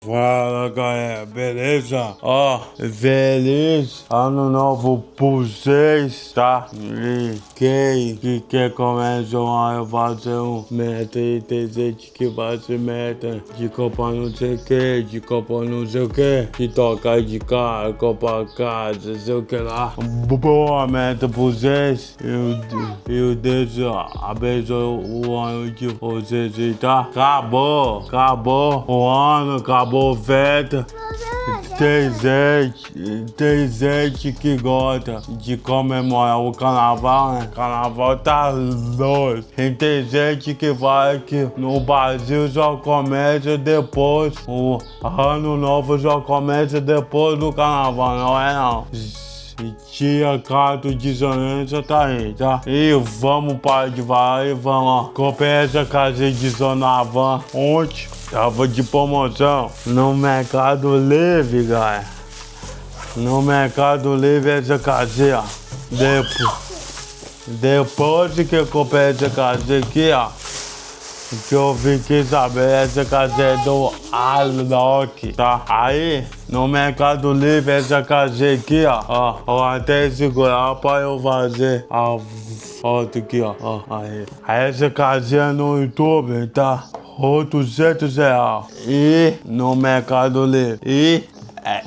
Fala galera, beleza? Ó, feliz ano novo pra vocês, tá? Quem que quer começar a fazer um meta e tem gente que faz meta de Copa não sei o que, de Copa não sei o que, de tocar de carro, Copa casa, sei o que lá. Boa meta pra vocês. Eu Deus abençoe o ano de vocês, tá? Acabou o ano, acabou a festa. Tem gente que gosta de comemorar o carnaval, né? Carnaval tá louco. E tem gente que fala que no Brasil só começa depois, o ano novo só começa depois do carnaval, não é não. Tia Cato de Zonança tá aí, tá? E vamos para de falar e vamos, ó. Comprei essa casinha de Zonavan ontem. Tava de promoção no Mercado Livre, galera. No Mercado Livre essa casinha, ó. Depois que eu comprei essa casinha aqui, ó, que eu fiquei sabendo, essa casinha é do Alok, tá? Aí, no Mercado Livre, essa casinha aqui, ó, ó, até segurar pra eu fazer a foto aqui, ó, aí. Essa casinha no YouTube, tá? R$800. E no Mercado Livre. E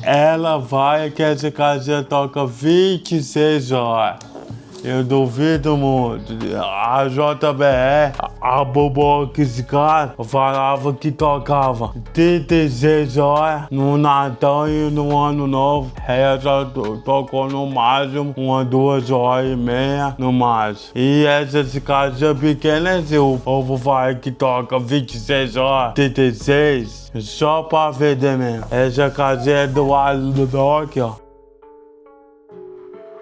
ela vai que essa casinha toca 26 horas. Eu duvido muito. A JBR, a Bobox, cara, falava que tocava 36 horas no Natal e no Ano Novo. Essa tocou no máximo 2 horas e meia no máximo. E essas casas pequenas, o povo fala que toca 26 horas, 36, só pra vender mesmo. Essa casa é do Alok, ó.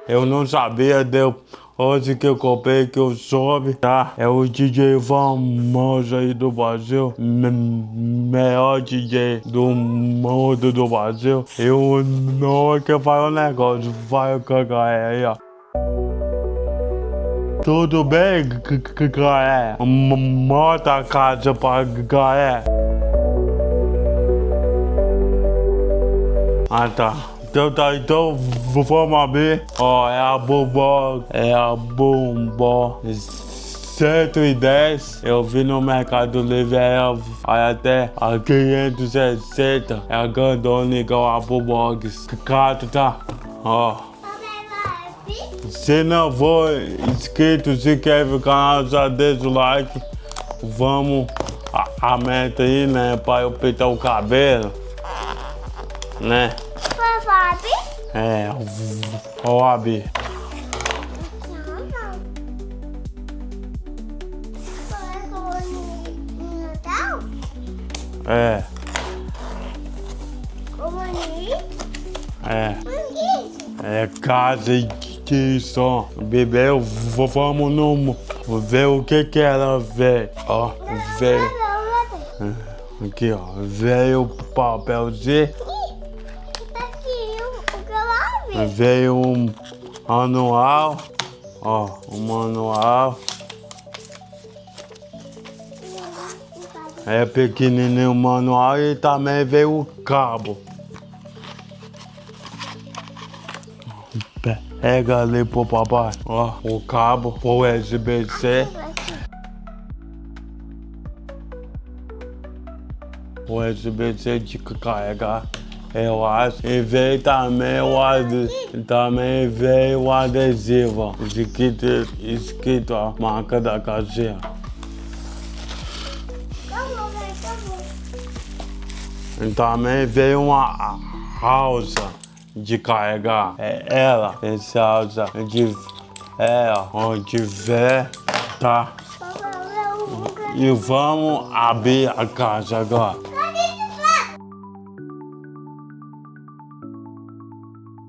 Eu não sabia, deu hoje que eu comprei, que eu soube, tá? É o DJ famoso aí do Brasil, melhor DJ do mundo do Brasil. Eu não quero falar um negócio, vai cagar aí, ó. Tudo bem, galera? Mota a casa pra galera. Ah, tá. Então vamos abrir. Ó, é a Bombom 110. Eu vi no Mercado Livre, aí até a 560. É a grandona igual a Bobox. Cato, tá? Ó. Se não for inscrito, se quer ver o canal, já deixa o like. Vamos a meta aí, né? Pra eu pintar o cabelo, né? É, ó, Abi. É. É casa de som. Bebê, vamos no. Ver o que ela vê. Ó, vê. Aqui, ó. Veio o papelzinho. Veio um manual, ó, um manual. É pequenininho o manual e também veio o cabo. Pega ali pro papai, ó, o cabo pro USB-C. O USB-C de carregar. Eu acho. E veio também o adesivo. Escrito a marca da casinha. E também veio uma alça de carregar. É ela, essa alça onde vê, tá? E vamos abrir a caixa agora.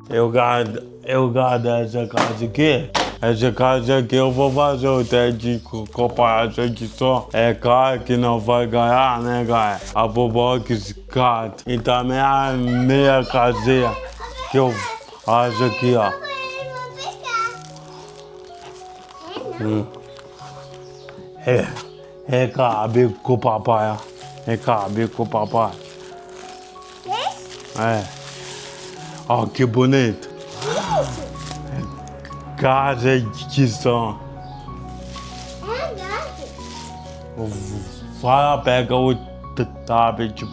Eu guardo essa casa aqui. Essa casa aqui eu vou fazer o teste de comparação de som. É claro que não vai ganhar, né, galera? A Bobox Cat. E também a meia casinha que eu acho aqui, ó. Cabe com o papai, ó. Cabe com o papai. É. Ó, que bonito. Casa de som. Vai pega o tablet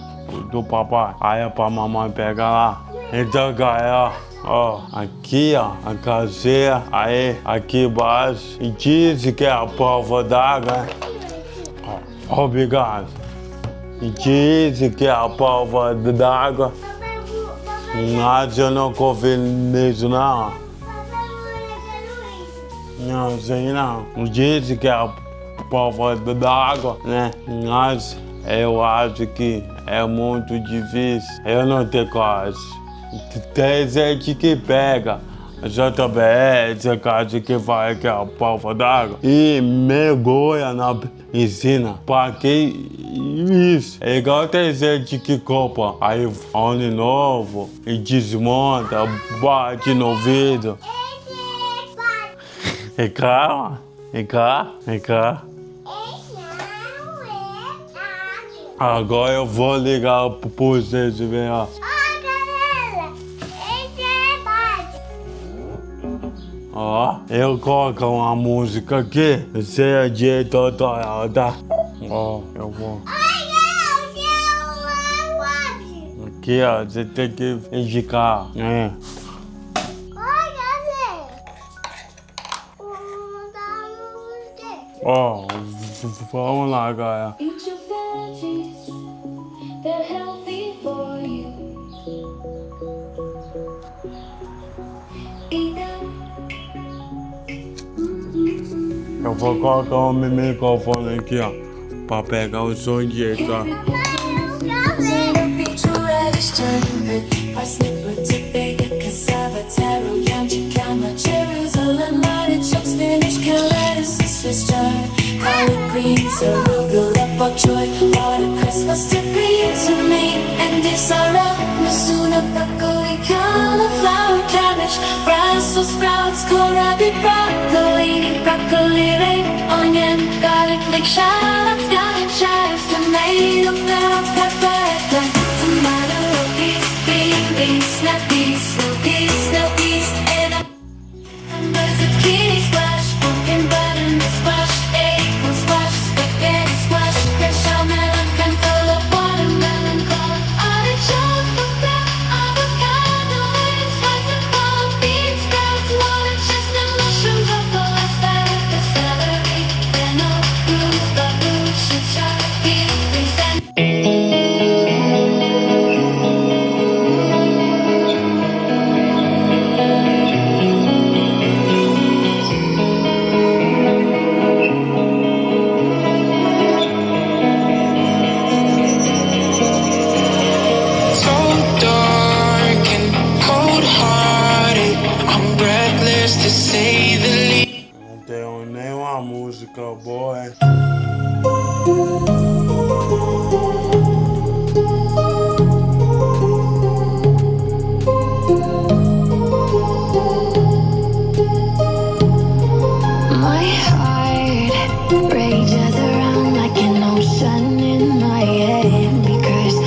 do papai. Aí pra mamãe pega lá. Então, galera, ó, aqui, ó, a caseira. Aí, aqui embaixo. E diz que é a prova d'água, né? Ó, obrigado. E diz que é a prova d'água. Mas eu não confio nisso, não. Não sei não. Diz que é a prova d'água, né? Mas eu acho que é muito difícil. Eu não tenho coragem. Tem gente que pega a JBS, casa que vai que é a prova d'água e mergulha na piscina. Pra que isso? É igual tem gente que compra iPhone novo e desmonta, bate no vidro. E calma, e cá, e cá. Agora eu vou ligar pro vocês e ver, ó. Ó, eu coloco uma música aqui, você é diretor total, tá? Ó, eu vou. Aqui, ó, você tem que indicar, né? Ó, vamos lá, galera. Eu vou colocar o meu microfone aqui, ó, pra pegar o som direito, ó. Sprouts, kohlrabi, broccoli, onion, garlic, leek, shallots, scallop, chives, tomato, bell pepper, tomato, peas, beans, snap peas, snow peas, and zucchini squash, pumpkin butternut squash, apricot squash, spaghetti squash, crescent melon, cantaloupe, watermelon, corn, artichoke, avocado, spice and corn, beans, sprouts, walnut, chestnut, mushroom, truffle, asparagus, celery, fennel, rhubarb, chive, beans, and So dark and cold-hearted, I'm reckless to say the least. Não tenho nenhuma música boa, hein? my heart rages around like an ocean in my head because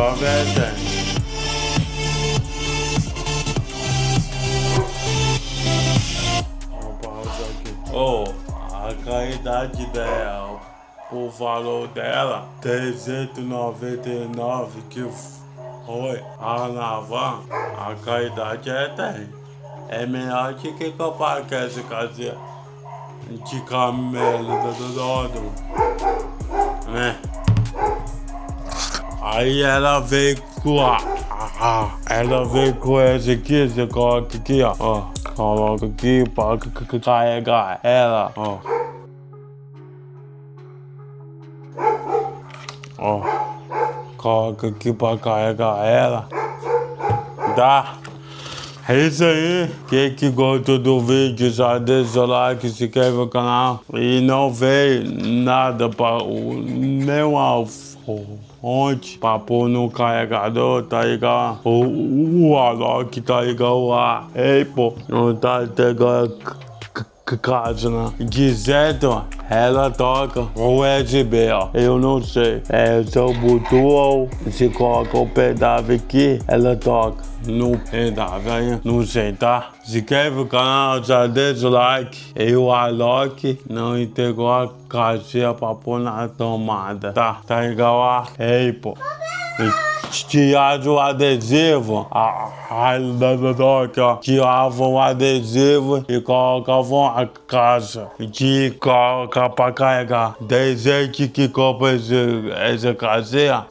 Conversa. Vamos pausar aqui. Oh, a caridade dela, o valor dela, 399 que foi a Navan, a caridade tem. É melhor que comprar com essa casinha de camelo do dono, né? Aí ela veio com ela veio com esse aqui, você coloca aqui, ó. Coloca aqui para carregar ela, ó. Ó. Coloca aqui para carregar ela. Tá? É isso aí. Quem que gostou do vídeo, já deixa o like, se inscreve no canal. E não veio nada para nenhuma fonte para pôr no carregador, tá ligado? O Alok, tá ligado? Ei, pô, não tá pegando casa, né? Dizendo, ela toca USB, ó. Eu não sei. É só botou, se coloca o pedaço aqui, ela toca no pedaço aí. Não sei, tá? Se inscreve no canal, já deixa o like. E o Alok não entregou a caixinha pra pôr na tomada, tá? Tá igual ei, pô. Tirava o adesivo, tirava o adesivo e colocavam a caixa de colocar para carregar. Tem gente que compra essa caixinha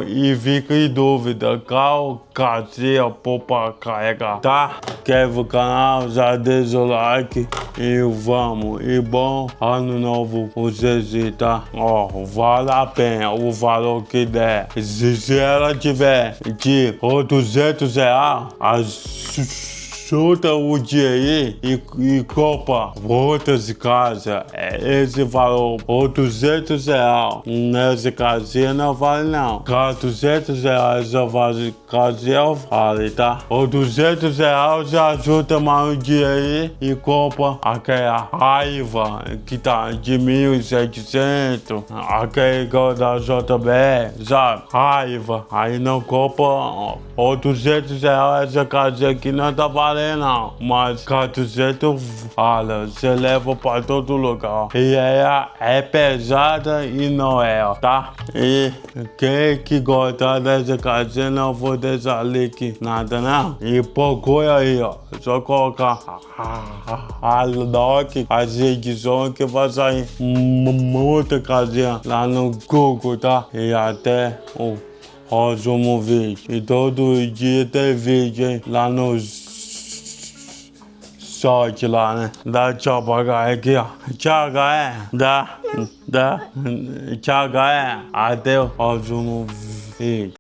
e fica em dúvida qual caixinha pôr para carregar, tá? Quer ver o canal, já deixa o like e vamos. E bom ano novo vocês, tá? Ó, vale a pena o valor que der. Se ela tiver de R$200, chuta o dia aí e compra outras casas. Esse valor, R$200, nessa casinha não vale não. R$200 essa casinha vale, tá? R$200 já junta mais um dia aí e compra aquela raiva que tá de 1.700, aquele igual da JBL, sabe? Raiva. Aí não compra R$200 essa casinha aqui não tá valendo não, mas 400 vale, você leva pra todo lugar. E é pesada e não é, ó, tá? E quem que gosta dessa casinha não vou deixar link nada não. E procura aí, ó, só colocar Alok, as edições que vai sair muita casinha lá no Google, tá? E até o próximo vídeo. E todo dia tem vídeo, hein? Lá nos sorte lá, né? Dá tchau pra galera aqui, ó. Tchau, galera. Tchau, galera. Até o próximo vídeo.